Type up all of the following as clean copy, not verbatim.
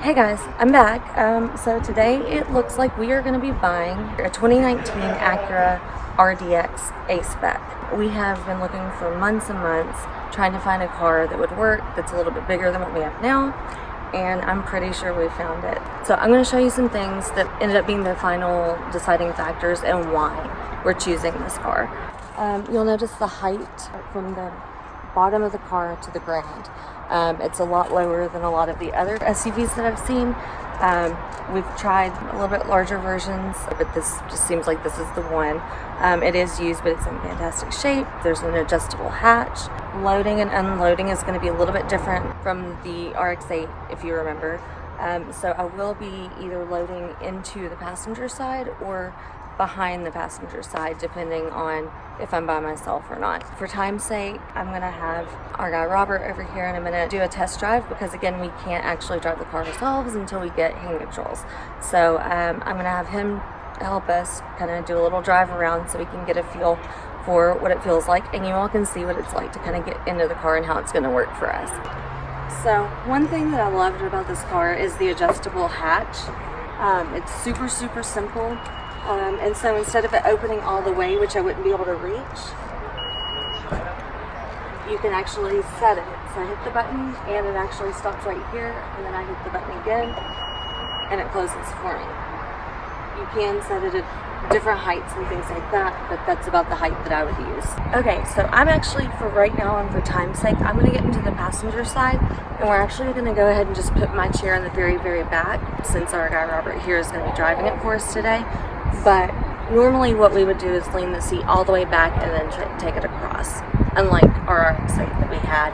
Hey guys, I'm back. So today it looks like we are going to be buying a 2019 Acura RDX A-Spec. We have been looking for months and months trying to find a car that would work, that's a little bit bigger than what we have now, and I'm pretty sure we found it. So I'm going to show you some things that ended up being the final deciding factors and why we're choosing this car. You'll notice the height from the bottom of the car to the ground. It's a lot lower than a lot of the other SUVs that I've seen. We've tried a little bit larger versions, but this just seems like this is the one. It is used, but it's in fantastic shape. There's an adjustable hatch. Loading and unloading is going to be a little bit different from the RX-8, if you remember. So I will be either loading into the passenger side or behind the passenger side, depending on if I'm by myself or not. For time's sake, I'm going to have our guy Robert over here in a minute do a test drive, because again, we can't actually drive the car ourselves until we get hand controls. So I'm going to have him help us kind of do a little drive around so we can get a feel for what it feels like, and you all can see what it's like to kind of get into the car and how it's going to work for us. So one thing that I loved about this car is the adjustable hatch. It's super simple. And so instead of it opening all the way, which I wouldn't be able to reach, you can actually set it. So I hit the button and it actually stops right here, and then I hit the button again and it closes for me. You can set it at different heights and things like that, but that's about the height that I would use. Okay, so I'm actually, for right now and for time's sake, I'm going to get into the passenger side, and we're actually going to go ahead and just put my chair in the very back, since our guy Robert here is going to be driving it for us today. But normally what we would do is lean the seat all the way back and then take it across, unlike our RX-8 that we had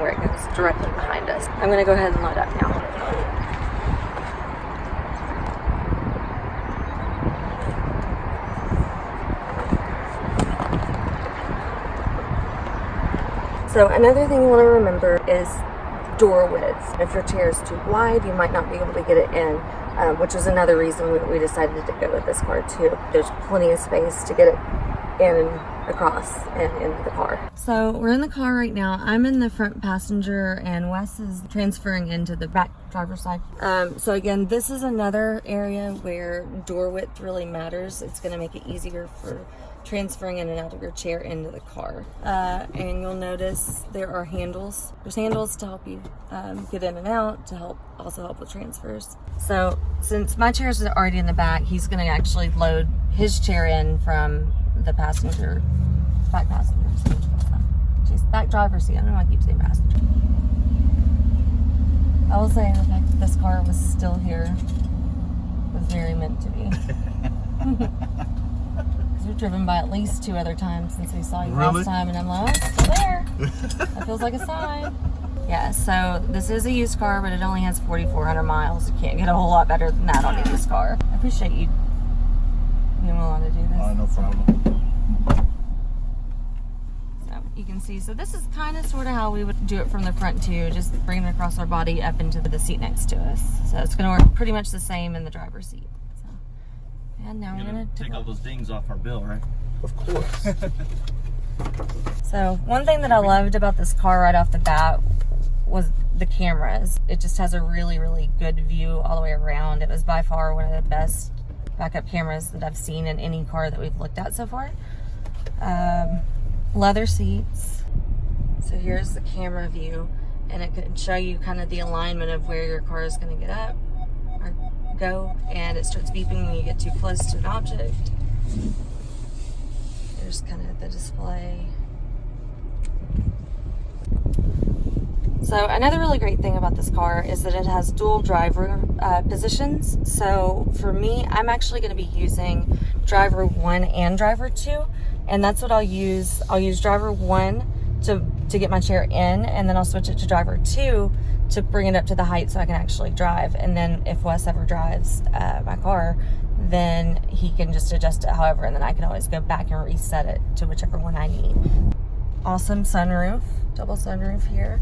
where it goes directly behind us. I'm going to go ahead and load up now. So another thing you want to remember is door width. If your chair is too wide, you might not be able to get it in, which is another reason we decided to go with this car too. There's plenty of space to get it in and across and into the car. So we're in the car right now. I'm in the front passenger and Wes is transferring into the back driver's side. So again, this is another area where door width really matters. It's going to make it easier for transferring in and out of your chair into the car. And you'll notice there are handles. There's handles to help you get in and out, to also help with transfers. So since my chair is already in the back, he's going to actually load his chair in from the back passenger seat. Jeez, back driver's seat. I don't know why I keep saying passenger. I will say the fact that this car was still here was very meant to be. We've driven by at least 2 other times since we saw you last time, and I'm like, oh, it's still there. That feels like a sign. Yeah, so this is a used car, but it only has 4,400 miles. You can't get a whole lot better than that on a used car. I appreciate you being willing to do this. No problem. So you can see, so this is kind of sort of how we would do it from the front too, just bringing it across our body up into the seat next to us. So it's going to work pretty much the same in the driver's seat. And now we're going to take all those dings off our bill, right? Of course. So one thing that I loved about this car right off the bat was the cameras. It just has a really good view all the way around. It was by far one of the best backup cameras that I've seen in any car that we've looked at so far. Leather seats. So here's the camera view, and it can show you kind of the alignment of where your car is going to get up or go, and it starts beeping when you get too close to an object. There's kind of the display. So another really great thing about this car is that it has dual driver positions. So for me, I'm actually going to be using driver 1 and driver 2, and that's what I'll use. I'll use driver 1 to get my chair in, and then I'll switch it to driver 2 to bring it up to the height so I can actually drive. And then if Wes ever drives my car, then he can just adjust it however, and then I can always go back and reset it to whichever one I need. Awesome sunroof, double sunroof here.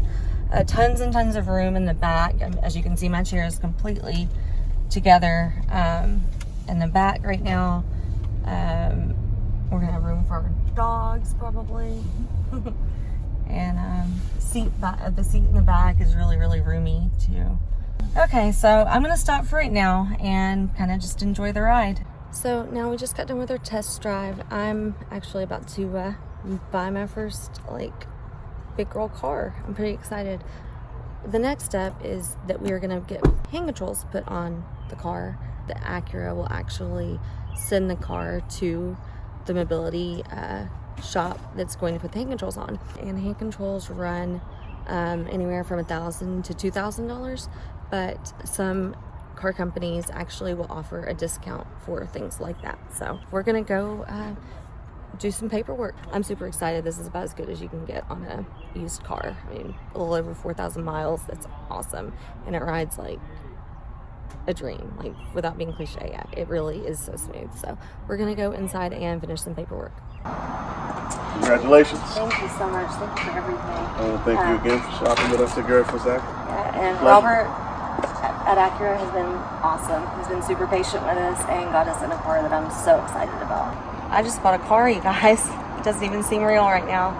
Tons and tons of room in the back. As you can see, my chair is completely together in the back right now. We're gonna have room for our dogs probably. And the seat in the back is really, really roomy too. Okay, so I'm gonna stop for right now and kind of just enjoy the ride. So now we just got done with our test drive. I'm actually about to buy my first like big girl car. I'm pretty excited. The next step is that we are gonna get hand controls put on the car. The Acura will actually send the car to the mobility shop that's going to put the hand controls on. And hand controls run anywhere from $1,000 to $2,000, but some car companies actually will offer a discount for things like that. So we're gonna go do some paperwork. I'm super excited. This is about as good as you can get on a used car. I mean, a little over 4,000 miles. That's awesome. And it rides like a dream, like without being cliche. Yeah, it really is so smooth. So we're gonna go inside and finish some paperwork. Congratulations. Thank you so much. Thank you for everything. Thank you again for shopping with us at Gary Fazak. Yeah, and Pleasure. Robert at Acura has been awesome. He's been super patient with us and got us in a car that I'm so excited about. I just bought a car, you guys. It doesn't even seem real right now.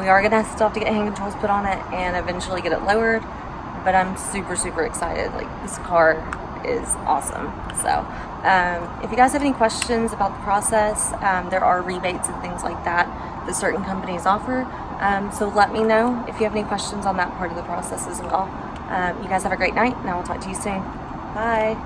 We are gonna still have to get hand controls put on it and eventually get it lowered, but I'm super, super excited. Like, this car is awesome. So if you guys have any questions about the process, there are rebates and things like that that certain companies offer. So let me know if you have any questions on that part of the process as well. You guys have a great night, and I will talk to you soon. Bye.